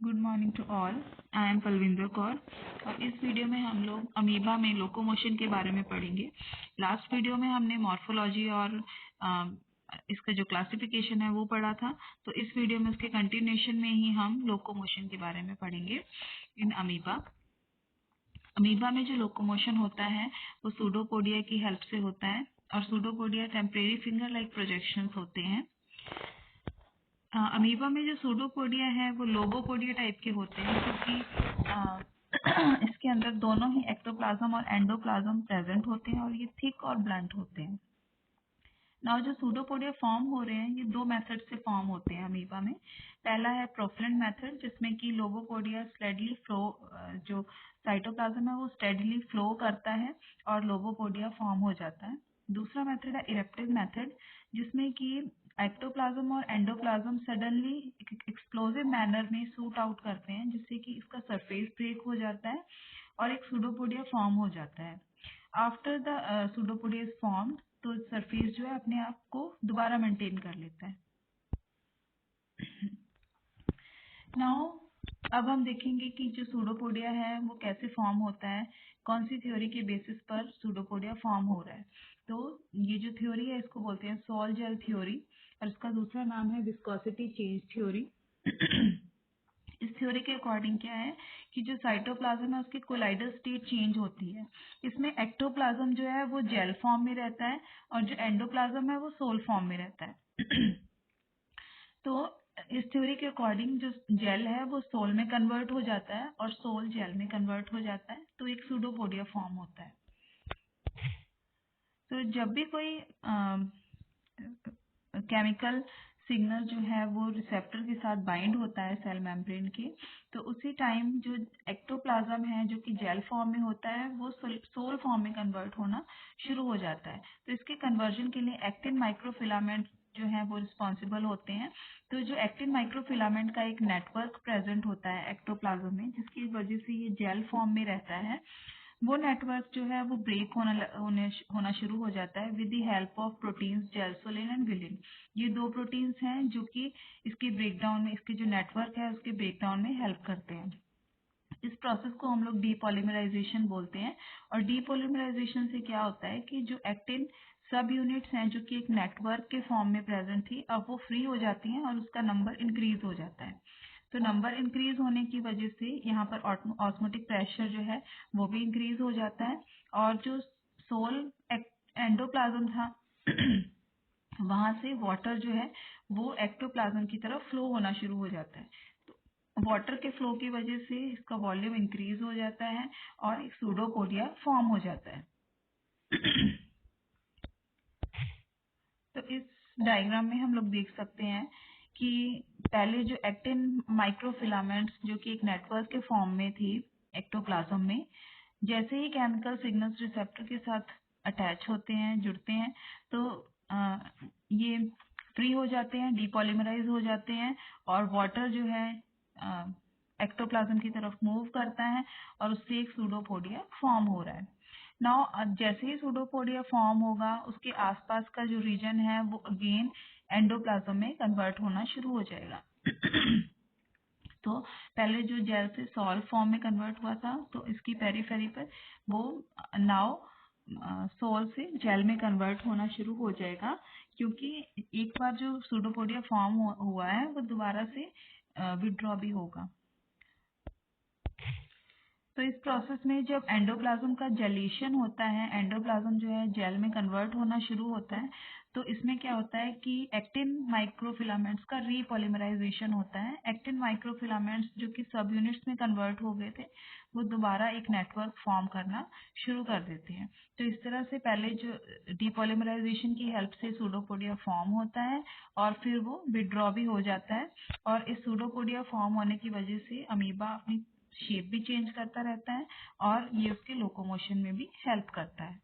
Good morning to all. I am Palvinder Kaur और इस video में हम लोग अमीबा में लोकोमोशन के बारे में पढ़ेंगे। लास्ट वीडियो में हमने मॉर्फोलॉजी और इसका जो क्लासिफिकेशन है वो पढ़ा था, तो इस वीडियो में उसके कंटिन्यूएशन में ही हम लोकोमोशन के बारे में पढ़ेंगे इन अमीबा। अमीबा में जो लोकोमोशन होता है वो सूडोपोडिया की हेल्प से होता है और pseudopodia temporary finger like projections होते हैं। अमीबा में जो सूडोपोडिया है वो लोबोपोडिया टाइप के होते हैं, क्योंकि इसके अंदर दोनों ही एक्टोप्लाज्म और एंडोप्लाज्म प्रेजेंट होते हैं और ये थिक और ब्लंट होते हैं। नाउ जो सूडोपोडिया फॉर्म हो रहे हैं ये दो मेथड से फॉर्म होते हैं अमीबा में। पहला है प्रोफिलेंट मेथड, जिसमें कि लोबोपोडिया स्टेडली फ्लो, जो साइटोप्लाज्म है वो स्टेडली फ्लो करता है और लोबोपोडिया फॉर्म हो जाता है। दूसरा मेथड है इरेप्टिव मेथड, जिसमें कि एक्टोप्लाज्म और एंडोप्लाज्म सडनली एक्सप्लोसिव मैनर में शूट आउट करते हैं, जिससे कि इसका सरफेस ब्रेक हो जाता है और एक सूडोपोडिया फॉर्म हो जाता है। After the pseudopodia is formed, तो सरफेस जो है अपने आप को दोबारा मेंटेन कर लेता है। नाउ अब हम देखेंगे कि जो सूडोपोडिया है वो कैसे फॉर्म होता है, कौन सी थ्योरी के बेसिस पर सूडोपोडिया फॉर्म हो रहा है। तो ये जो थ्योरी है इसको बोलते हैं सॉल जेल थ्योरी और इसका दूसरा नाम है विस्कोसिटी चेंज थ्योरी। इस थ्योरी के अकॉर्डिंग क्या है कि जो साइटोप्लाज्म है उसकी कोलाइडल स्टेट चेंज होती है। इसमें एक्टोप्लाज्म जो है वो जेल फॉर्म में रहता है और जो एंडोप्लाज्म है वो सोल फॉर्म में रहता है। तो इस थ्योरी के अकॉर्डिंग जो जेल है वो सोल में कन्वर्ट हो जाता है और सोल जेल में कन्वर्ट हो जाता है, तो एक सूडोपोडिया फॉर्म होता है। तो जब भी कोई केमिकल सिग्नल जो है वो रिसेप्टर के साथ बाइंड होता है सेल मेम्ब्रेन के, तो उसी टाइम जो एक्टोप्लाज्म है जो कि जेल फॉर्म में होता है वो सोल फॉर्म में कन्वर्ट होना शुरू हो जाता है। तो इसके कन्वर्जन के लिए एक्टिन माइक्रोफिलामेंट जो है वो रिस्पॉन्सिबल होते हैं। तो जो एक्टिन माइक्रोफिलामेंट का एक नेटवर्क प्रेजेंट होता है एक्टोप्लाज्म में, जिसकी वजह से ये जेल फॉर्म में रहता है, वो नेटवर्क जो है वो ब्रेक होना शुरू हो जाता है with the help of proteins gelsolin and villin. ये दो प्रोटीन्स हैं जो कि इसके ब्रेकडाउन में, इसके जो नेटवर्क है उसके ब्रेकडाउन में हेल्प करते हैं। इस प्रोसेस को हम लोग डीपॉलीमराइजेशन बोलते हैं और डीपॉलीमराइजेशन से क्या होता है कि जो एक्टिन सब यूनिट्स हैं जो कि एक नेटवर्क के फॉर्म में प्रेजेंट थी, अब वो फ्री हो जाती हैं और उसका नंबर इंक्रीज हो जाता है। तो नंबर इंक्रीज होने की वजह से यहाँ पर ऑस्मोटिक प्रेशर जो है वो भी इंक्रीज हो जाता है और जो सोल एंडोप्लाज्म था वहां से वाटर जो है वो एक्टोप्लाज्म की तरफ फ्लो होना शुरू हो जाता है। तो वाटर के फ्लो की वजह से इसका वॉल्यूम इंक्रीज हो जाता है और एक सूडोपोडिया फॉर्म हो जाता है। तो इस डायग्राम में हम लोग देख सकते हैं कि पहले जो एक्टिन माइक्रोफिलामेंट्स जो कि एक नेटवर्क के फॉर्म में थी एक्टोप्लाज्म में, जैसे ही केमिकल सिग्नल्स रिसेप्टर के साथ अटैच होते हैं, जुड़ते हैं, तो ये फ्री हो जाते हैं, डीपॉलीमराइज हो जाते हैं और वाटर जो है एक्टोप्लाज्म की तरफ मूव करता है और उससे एक सूडोपोडिया फॉर्म हो रहा है। नाउ जैसे ही सूडोपोडिया फॉर्म होगा उसके आसपास का जो रीजन है वो अगेन एंडोप्लाज्म में कन्वर्ट होना शुरू हो जाएगा। तो पहले जो जेल से सॉल फॉर्म में कन्वर्ट हुआ था, तो इसकी पेरीफेरी पर वो नाउ सोल से जेल में कन्वर्ट होना शुरू हो जाएगा, क्योंकि एक बार जो सूडोपोडिया फॉर्म हुआ है वो दोबारा से विड्रॉ भी होगा। तो इस प्रोसेस में जब एंडोप्लाज्म का जेलेशन होता है, एंडोप्लाज्म जो है जेल में कन्वर्ट होना शुरू होता है, तो इसमें क्या होता है कि एक्टिन माइक्रोफिलामेंट्स का रीपॉलीमराइजेशन होता है। एक्टिन माइक्रोफिलामेंट्स जो कि सब यूनिट्स में कन्वर्ट हो गए थे वो दोबारा एक नेटवर्क फॉर्म करना शुरू कर देते हैं। तो इस तरह से पहले जो डीपॉलीमराइजेशन की हेल्प से सूडोपोडिया फॉर्म होता है और फिर वो विड्रॉ भी हो जाता है और इस सूडोपोडिया फॉर्म होने की वजह से अमीबा अपनी शेप भी चेंज करता रहता है और ये उसके लोकोमोशन में भी हेल्प करता है।